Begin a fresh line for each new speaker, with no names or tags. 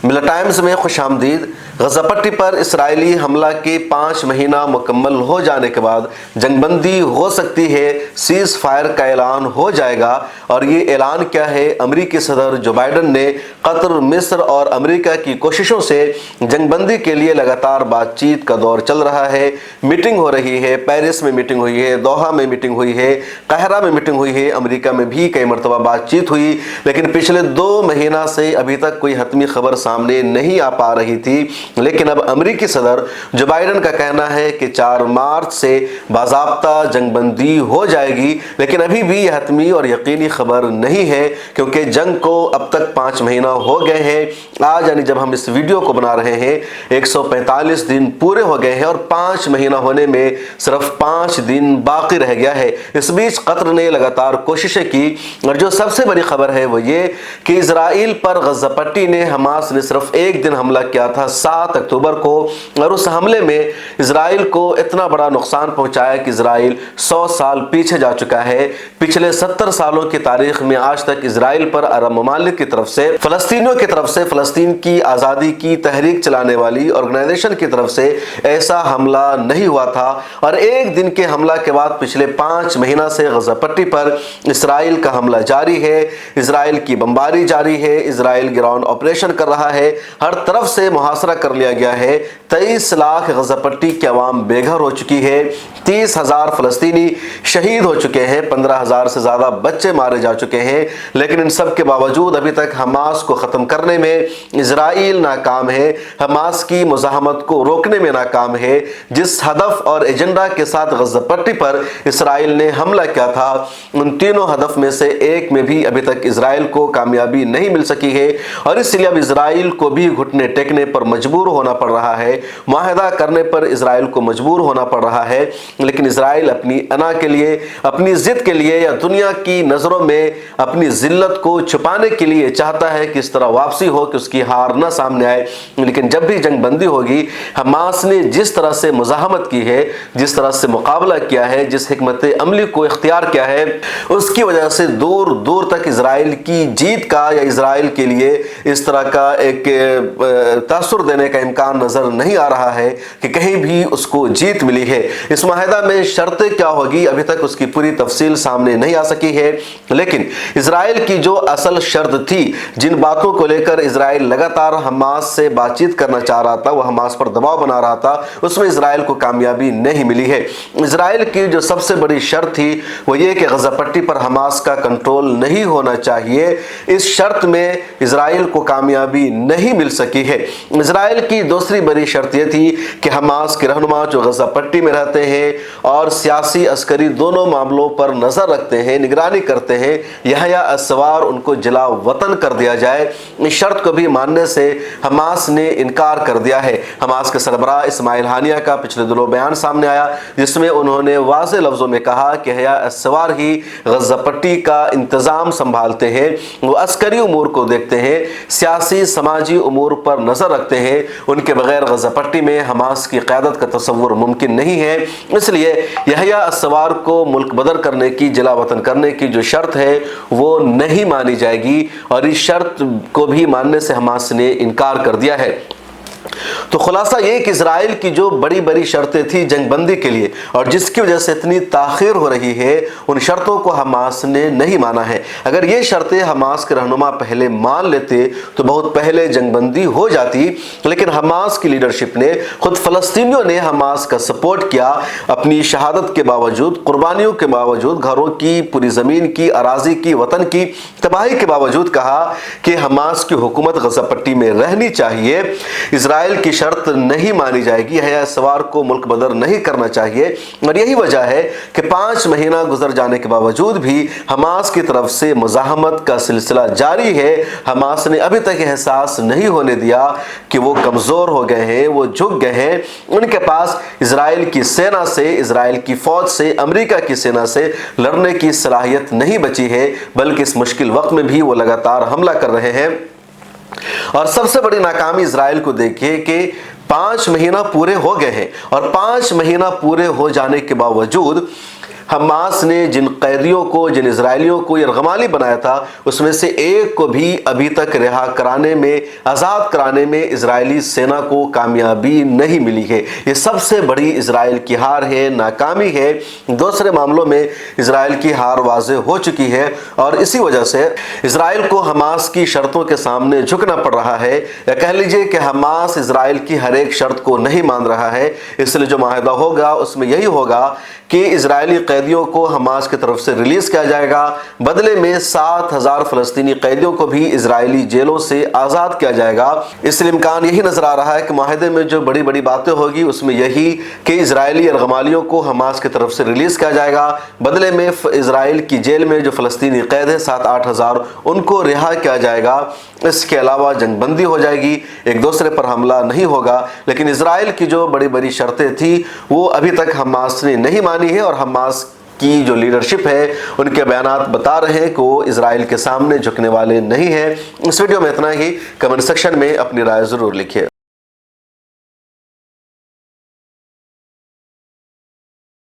मिला टाइम्स में खुश आमदीद। गजा पट्टी पर इसराइली हमला के 5 महीना मुकम्मल हो जाने के बाद जंगबंदी हो सकती है, सीज फायर का ऐलान हो जाएगा। और ये ऐलान क्या है? अमेरिकी सदर जो बाइडन ने कतर, मिस्र और अमेरिका की कोशिशों से जंगबंदी के लिए लगातार बातचीत का दौर चल रहा है। मीटिंग हो रही है, पेरिस में मीटिंग हुई है, दोहा में मीटिंग हुई है, काहिरा में मीटिंग हुई है, अमेरिका में भी कई मरतबा बातचीत हुई, लेकिन पिछले 2 महीना से अभी तक कोई हतमी खबर सामने नहीं आ पा रही थी। लेकिन अब अमेरिकी सदर जो बाइडन का कहना है कि 4 मार्च से बाज़ाब्ता जंगबंदी हो जाएगी, लेकिन अभी भी यह हतमी और यकीनी खबर नहीं है, क्योंकि जंग को अब तक 5 महीना हो गए हैं। आज यानी जब हम इस वीडियो को बना रहे हैं 145 दिन पूरे हो गए हैं और 5 महीना होने में सिर्फ 5 दिन बाकी रह गया है। इस बीच कतर ने लगातार कोशिशें की और जो सबसे बड़ी खबर है वो ये कि इजराइल पर गजा पट्टी ने, हमास ने सिर्फ एक दिन हमला किया था 7 अक्टूबर को, और उस हमले में इजराइल को इतना बड़ा नुकसान पहुंचाया कि इजराइल 100 साल पीछे जा चुका है। पिछले 70 सालों की तारीख में आज तक इजराइल पर अरब ममालिक की तरफ से, फलस्तीनियों की तरफ से, फलस्तीन की आज़ादी की तहरीक चलाने वाली ऑर्गेनाइजेशन की तरफ से ऐसा हमला नहीं हुआ था। और एक दिन के हमला के बाद पिछले 5 महीना से गजा पट्टी पर इजराइल का हमला जारी है, इजराइल की बमबारी जारी है, इजराइल ग्राउंड ऑपरेशन कर रहा है, हर तरफ से मुहासरा कर लिया गया है। 23 लाख गजा पट्टी की आवाम बेघर हो चुकी है, 30,000 फलस्तीनी शहीद हो चुके हैं, 15,000 से ज़्यादा बच्चे मारे जा चुके हैं। लेकिन इन सब के बावजूद अभी तक हमास को ख़त्म करने में इजराइल नाकाम है, हमास की मुज़ाहमत को रोकने में नाकाम है। जिस हदफ और एजेंडा के साथ गजा पट्टी पर इसराइल ने हमला किया था, उन तीनों हदफ में से एक में भी अभी तक इजराइल को कामयाबी नहीं मिल सकी है। और इसलिए अब इजराइल को भी घुटने टेकने पर मजबूर होना पड़ रहा है, मुआहदा करने पर इजराइल को मजबूर होना पड़ रहा है। लेकिन इजराइल अपनी अना के लिए, अपनी जिद के लिए, या दुनिया की नज़रों में अपनी जिल्लत को छुपाने के लिए चाहता है कि इस तरह वापसी हो कि उसकी हार न सामने आए। लेकिन जब भी जंग बंदी होगी, हमास ने जिस तरह से मुज़ाहमत की है, जिस तरह से मुकाबला किया है, जिस हिकमत अमली को इख्तियार किया है, उसकी वजह से दूर दूर तक इजराइल की जीत का या इजराइल के लिए इस तरह का एक तासुर देने का इम्कान नज़र नहीं आ रहा है कि कहीं भी उसको जीत मिली है। इस माहिदा में शर्तें क्या होगी, अभी तक उसकी पूरी तफसील सामने नहीं आ सकी है। लेकिन इजराइल की जो असल शर्त थी, जिन बातों को लेकर इजराइल लगातार हमास से बातचीत करना चाह रहा था, वह हमास पर दबाव बना रहा था, उसमें इजराइल को कामयाबी नहीं मिली है। इजराइल की जो सबसे बड़ी शर्त थी वो ये कि गजा पट्टी पर हमास का कंट्रोल नहीं होना चाहिए। इस शर्त में इजराइल को कामयाबी नहीं मिल सकी है। इजराइल की दूसरी बड़ी शर्त यह थी कि हमास के रहनुमा जो गजा पट्टी में रहते हैं और सियासी अस्करी दोनों मामलों पर नजर रखते हैं, निगरानी करते हैं, यहया अस्सवार उनको जिला वतन कर दिया जाए। इस शर्त को भी मानने से हमास ने इनकार कर दिया है। हमास के सरबराह इस्माइल हानिया का पिछले दिनों बयान सामने आया, जिसमें उन्होंने वाज़ेह लफ्ज़ों में कहा कि यहया अस्सवार ही गजा पट्टी का इंतज़ाम संभालते हैं, वो अस्करी उमूर को देखते हैं, सियासी समाजी उमूर पर नज़र रखते हैं। उनके बगैर गजा पट्टी में हमास की क़यादत का तसव्वुर मुमकिन नहीं है। इसलिए यहया अस्सवार को मुल्क बदर करने की, जिला वतन करने की जो शर्त है वो नहीं मानी जाएगी, और इस शर्त को भी मानने से हमास ने इनकार कर दिया है। तो खुलासा ये कि इजराइल की जो बड़ी बड़ी शर्तें थी जंगबंदी के लिए और जिसकी वजह से इतनी ताखीर हो रही है, उन शर्तों को हमास ने नहीं माना है। अगर ये शर्तें हमास के रहनुमा पहले मान लेते तो बहुत पहले जंगबंदी हो जाती। लेकिन हमास की लीडरशिप ने, खुद फलस्तीनियों ने हमास का सपोर्ट किया, अपनी शहादत के बावजूद, कुर्बानियों के बावजूद, घरों की, पूरी ज़मीन की, अराजी की, वतन की तबाही के बावजूद कहा कि हमास की हुकूमत गजा पट्टी में रहनी चाहिए, इजराइल की शर्त नहीं मानी जाएगी, यहया अस्सवार को मुल्क बदर नहीं करना चाहिए। और यही वजह है कि 5 महीना गुजर जाने के बावजूद भी हमास की तरफ से मुज़ाहमत का सिलसिला जारी है। हमास ने अभी तक एहसास नहीं होने दिया कि वो कमज़ोर हो गए हैं, वो झुक गए हैं। उनके पास इजराइल की सेना से, इजराइल की फ़ौज से, अमेरिका की सेना से लड़ने की सलाहियत नहीं बची है, बल्कि इस मुश्किल वक्त में भी वो लगातार हमला कर रहे हैं। और सबसे बड़ी नाकामी इजराइल को देखिए कि 5 महीना पूरे हो गए हैं और 5 महीना पूरे हो जाने के बावजूद हमास ने जिन कैदियों को, जिन इजरायलियों को यरगमाली बनाया था, उसमें से एक को भी अभी तक रिहा कराने में, आज़ाद कराने में इजरायली सेना को कामयाबी नहीं मिली है। ये सबसे बड़ी इजराइल की हार है, नाकामी है। दूसरे मामलों में इजराइल की हार वाज़ेह हो चुकी है और इसी वजह से इजराइल को हमास की शर्तों के सामने झुकना पड़ रहा है, या कह लीजिए कि हमास इजराइल की हर एक शर्त को नहीं मान रहा है। इसलिए जो माहिदा होगा उसमें यही होगा कि इजरायली कैदियों को हमास की तरफ से रिलीज किया जाएगा, बदले में 7,000 फलस्तीनी कैदियों को भी इजरायली जेलों से आज़ाद किया जाएगा। इसलिए इम्कान यही नजर आ रहा है कि माहिदे में जो बड़ी बड़ी बातें होगी उसमें यही कि इजरायली यरगमालियों को हमास की तरफ से रिलीज किया जाएगा, बदले में इजराइल की जेल में जो फलस्तीनी कैद है 7-8 हज़ार, उनको रिहा किया जाएगा। इसके अलावा जंगबंदी हो जाएगी, एक दूसरे पर हमला नहीं होगा। लेकिन इजराइल की जो बड़ी बड़ी शर्तें थी वो अभी तक हमास ने नहीं मानी है, और हमास की जो लीडरशिप है उनके बयानात बता रहे हैं कि वो इजराइल के सामने झुकने वाले नहीं हैं। इस वीडियो में इतना ही। कमेंट सेक्शन में अपनी राय ज़रूर लिखिए।